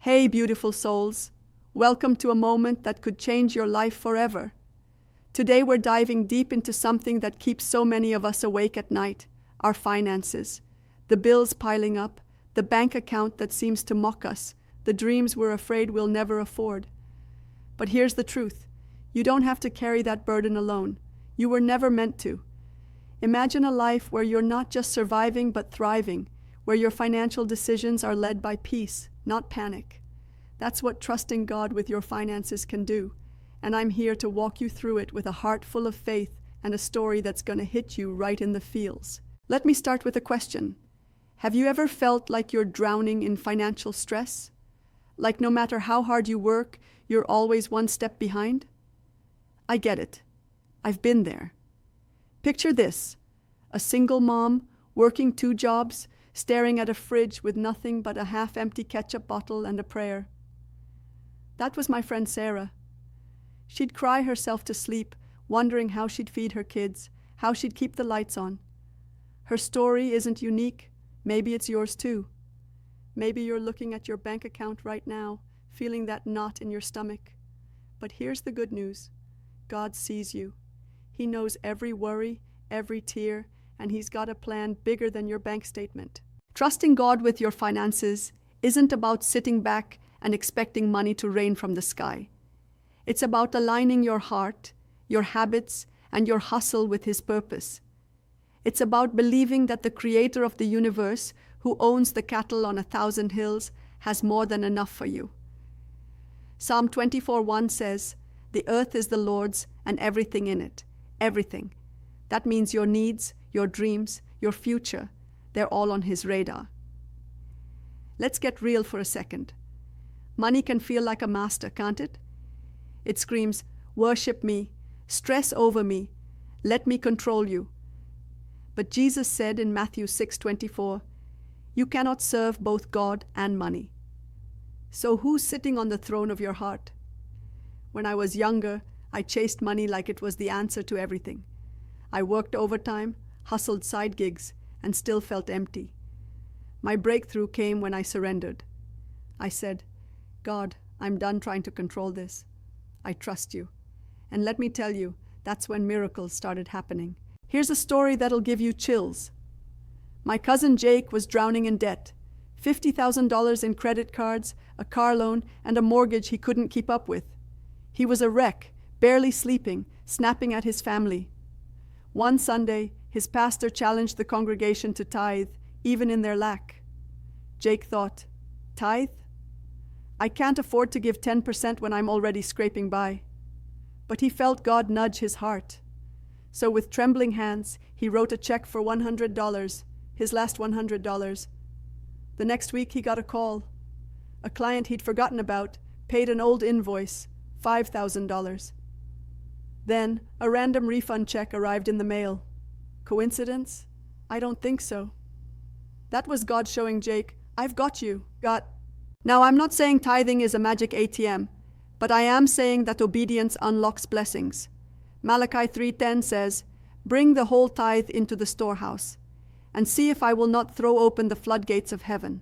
Hey, beautiful souls. Welcome to a moment that could change your life forever. Today we're diving deep into something that keeps so many of us awake at night, our finances. The bills piling up, the bank account that seems to mock us, the dreams we're afraid we'll never afford. But here's the truth. You don't have to carry that burden alone. You were never meant to. Imagine a life where you're not just surviving but thriving, where your financial decisions are led by peace, not panic. That's what trusting God with your finances can do, and I'm here to walk you through it with a heart full of faith and a story that's going to hit you right in the feels. Let me start with a question. Have you ever felt like you're drowning in financial stress? Like no matter how hard you work, you're always one step behind? I get it. I've been there. Picture this: a single mom, working 2 jobs, staring at a fridge with nothing but a half-empty ketchup bottle and a prayer. That was my friend Sarah. She'd cry herself to sleep, wondering how she'd feed her kids, how she'd keep the lights on. Her story isn't unique. Maybe it's yours too. Maybe you're looking at your bank account right now, feeling that knot in your stomach. But here's the good news. God sees you. He knows every worry, every tear, and He's got a plan bigger than your bank statement. Trusting God with your finances isn't about sitting back and expecting money to rain from the sky. It's about aligning your heart, your habits, and your hustle with His purpose. It's about believing that the Creator of the universe, who owns the cattle on 1,000 hills, has more than enough for you. Psalm 24:1 says, "The earth is the Lord's and everything in it." Everything. That means your needs, your dreams, your future. They're all on His radar. Let's get real for a second. Money can feel like a master, can't it? It screams, "Worship me, stress over me, let me control you." But Jesus said in Matthew 6:24, "You cannot serve both God and money." So who's sitting on the throne of your heart? When I was younger, I chased money like it was the answer to everything. I worked overtime, hustled side gigs, and still felt empty. My breakthrough came when I surrendered. I said, "God, I'm done trying to control this. I trust you." And let me tell you, that's when miracles started happening. Here's a story that'll give you chills. My cousin Jake was drowning in debt. $50,000 in credit cards, a car loan, and a mortgage he couldn't keep up with. He was a wreck, barely sleeping, snapping at his family. One Sunday, his pastor challenged the congregation to tithe, even in their lack. Jake thought, "Tithe? I can't afford to give 10% when I'm already scraping by." But he felt God nudge his heart. So with trembling hands, he wrote a check for $100, his last $100. The next week he got a call. A client he'd forgotten about paid an old invoice, $5,000. Then a random refund check arrived in the mail. Coincidence? I don't think so. That was God showing Jake, "I've got you, got." Now, I'm not saying tithing is a magic ATM, but I am saying that obedience unlocks blessings. Malachi 3:10 says, "Bring the whole tithe into the storehouse, and see if I will not throw open the floodgates of heaven."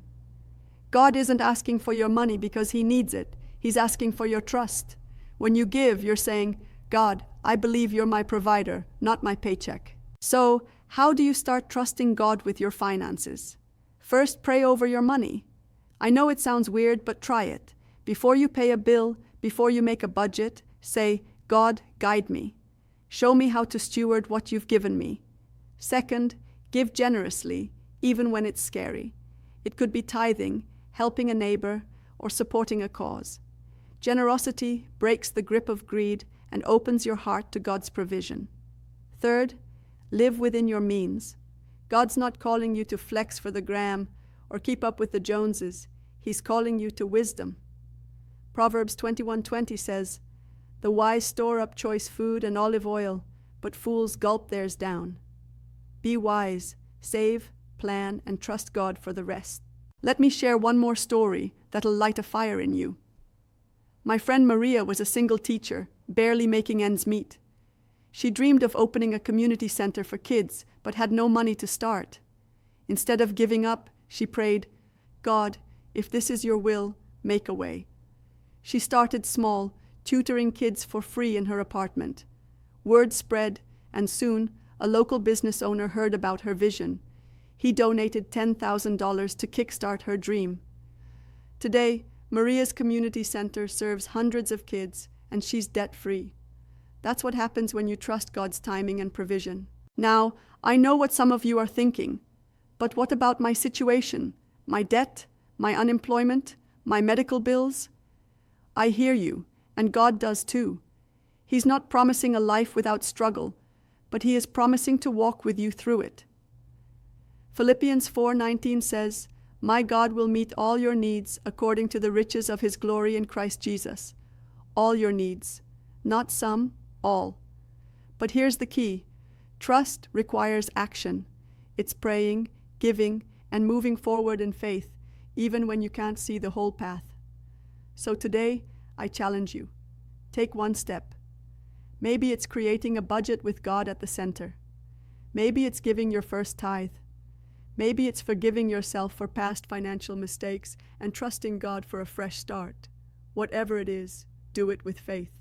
God isn't asking for your money because He needs it. He's asking for your trust. When you give, you're saying, "God, I believe you're my provider, not my paycheck." So, how do you start trusting God with your finances? First, pray over your money. I know it sounds weird, but try it. Before you pay a bill, before you make a budget, say, "God, guide me. Show me how to steward what you've given me." Second, give generously, even when it's scary. It could be tithing, helping a neighbor, or supporting a cause. Generosity breaks the grip of greed and opens your heart to God's provision. Third, live within your means. God's not calling you to flex for the gram or keep up with the Joneses. He's calling you to wisdom. Proverbs 21:20 says, "The wise store up choice food and olive oil, but fools gulp theirs down." Be wise, save, plan, and trust God for the rest. Let me share one more story that'll light a fire in you. My friend Maria was a single teacher, barely making ends meet. She dreamed of opening a community center for kids, but had no money to start. Instead of giving up, she prayed, "God, if this is your will, make a way. She started small, tutoring kids for free in her apartment. Word spread, and soon a local business owner heard about her vision. He donated $10,000 to kickstart her dream. Today, Maria's community center serves hundreds of kids, and she's debt-free. That's what happens when you trust God's timing and provision. Now, I know what some of you are thinking. But what about my situation? My debt? My unemployment? My medical bills? I hear you, and God does too. He's not promising a life without struggle, but He is promising to walk with you through it. Philippians 4:19 says, "My God will meet all your needs according to the riches of His glory in Christ Jesus." All your needs. Not some, all. But here's the key. Trust requires action. It's praying, giving, and moving forward in faith, even when you can't see the whole path. So today, I challenge you. Take one step. Maybe it's creating a budget with God at the center. Maybe it's giving your first tithe. Maybe it's forgiving yourself for past financial mistakes and trusting God for a fresh start. Whatever it is, do it with faith.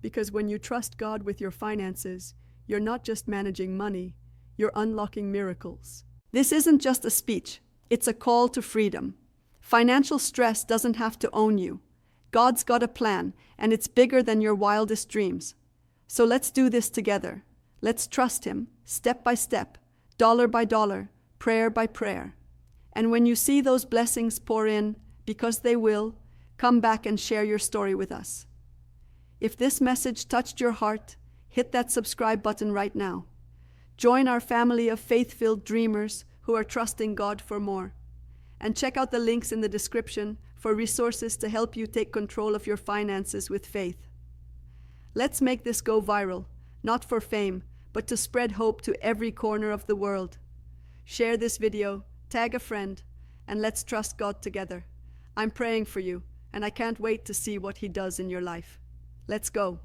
Because when you trust God with your finances, you're not just managing money, you're unlocking miracles. This isn't just a speech, it's a call to freedom. Financial stress doesn't have to own you. God's got a plan, and it's bigger than your wildest dreams. So let's do this together. Let's trust Him, step by step, dollar by dollar, prayer by prayer. And when you see those blessings pour in, because they will, come back and share your story with us. If this message touched your heart, hit that subscribe button right now. Join our family of faith-filled dreamers who are trusting God for more. And check out the links in the description for resources to help you take control of your finances with faith. Let's make this go viral, not for fame, but to spread hope to every corner of the world. Share this video, tag a friend, and let's trust God together. I'm praying for you, and I can't wait to see what He does in your life. Let's go.